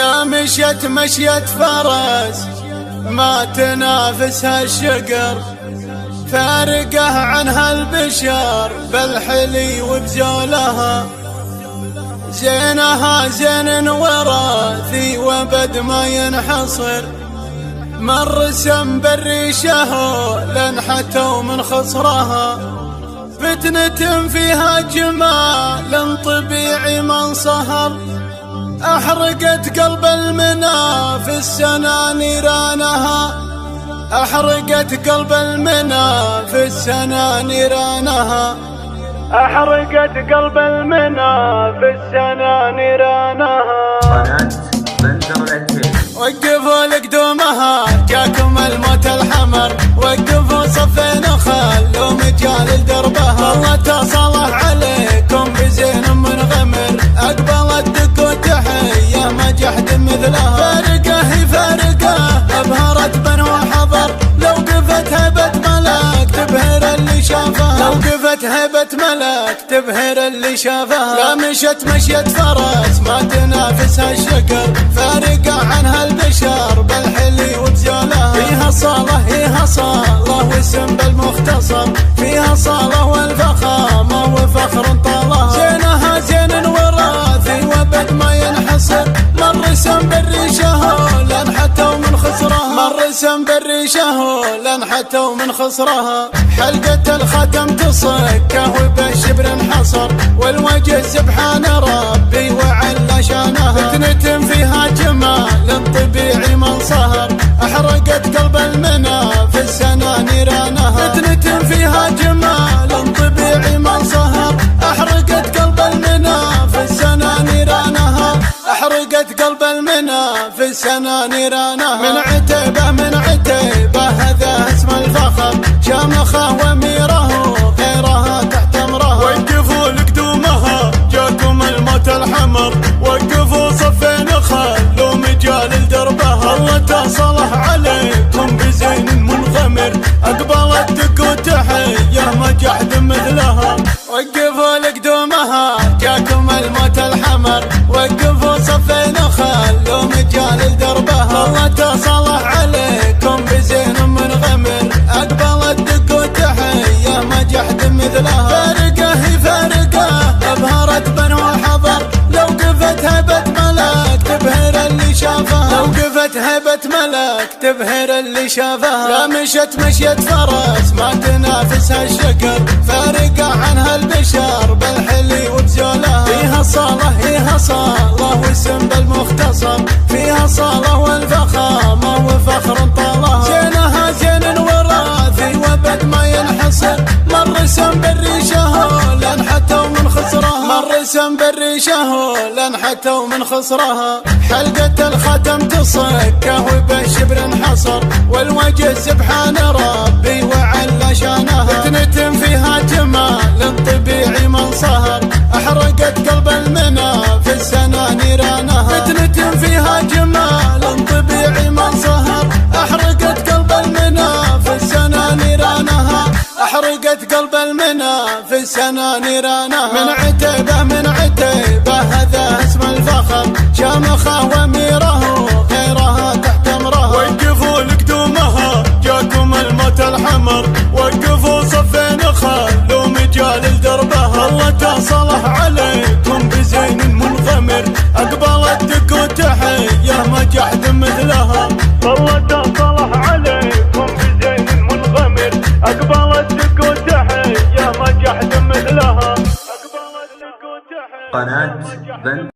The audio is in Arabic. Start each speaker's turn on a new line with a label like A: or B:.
A: لا مشيت مشيت فرس ما تنافسها الشقر، فارقه عنها البشر بالحلي وبزولها. زينها زين وراثي وبد ما ينحصر، مر سم بالريشه لنحتوا من خصرها. فتنة فيها جمال طبيعي من صهر، أحرقت قلب المنى في السنة نيرانها. أحرقت قلب المنى في السنة نيرانها. أحرقت قلب المنى في السنة نيرانها.
B: قناة بندر العتيق.
A: وقفوا لقدومها جاكم الموت الحمر، وقفوا صفين خلوا مجال لدربها. والله تصلح عليكم بزين منغمر، أقبلت دق وتحية ما جحد مثلها. فارقة هي فارقة أبهرت بنو حضر، لو قفت هبة ملاك تبهر اللي شافها. لو قفت هبة ملاك تبهر اللي شافها. لا مشت مشيت فرس ما تنافسها الشقر، فارقة عنها البشر بالحلي وبزولها. فيها صالة هيها صالة واسم بالمختصر، فيها صالة والفخامة وفخر طالها. زينها زين وراثي وبد ما ينحصر، مر سم بالريشه لنحتوا من خصرها. مر سم بالريشه لنحتوا من خصرها. حلقة الختم تصكه وبالشبر انحصر، والوجه سبحان ربي وعلى شانها. فتنة فيها جمال طبيعي من صهر، أحرقت قلب المنى في السنة نيرانها. فتنة فيها جمال طبيعي من صهر، أحرقت قلب المنى في السنة نيرانها. أحرقت قلب المنى في السنة نيرانها. من عتيبة من عتيبة هذا اسم الفخر، شامخة وميره غيرها تحت امرها.
C: وقفوا لقدومها جاكم الموت الحمر، وقفوا صفين خلوا مجال لدربها. الله تصلح عليكم بزين منغمر، أقبلت دق وتحية ما جحد مثلها.
A: وقفوا لقدومها جاكم الموت الحمر، وقفوا صفين خلوا مجال لدربها. الله تصلح عليكم بزين منغمر، أقبلت دق وتحية ما جحد مثلها. فارقة هي فارقة أبهرت بنو حضر، لو قفت هبة ملاك تبهر اللي شافها. لو قفت هبة ملاك تبهر اللي شافها. لا مشت مشيت فرس ما تنافسها الشقر، فارقة عنها البشر بالحلي وبزولها. فيها صالة هيها صالة واسم بالمختصر، فيها صالة والفخامة وفخر طالها. زينها زين وراثي وبد ما ينحصر، مر سم بالريشه لنحتوا من خصرها. مر سم بالريشه لنحتوا من خصرها. حلقة الختم تصكه وبالشبر انحصر، والوجه سبحان ربي وعلى شانها. فتنة فيها جمال طبيعي من صهر، أحرقت قلب المنى في السنة نيرانها. فتنة فيها جمال طبيعي من صهر، أحرقت قلب المنى في السنة نيرانها. أحرقت قلب المنى في السنة نيرانها. من عتيبة من عتيبة هذا اسم الفخر، شامخة وميره غيرها تحت امرها.
C: وقفوا لقدومها جاكم الموت الحمر، وقفوا صفين خلوا مجال لدربها. الله تصلح عليكم بزين منغمر، أقبلت دق وتحية ما جحد مثلها. الله تصلح عليكم بزين منغمر، أقبلت دق وتحية ما جحد مثلها.
B: قناة بندر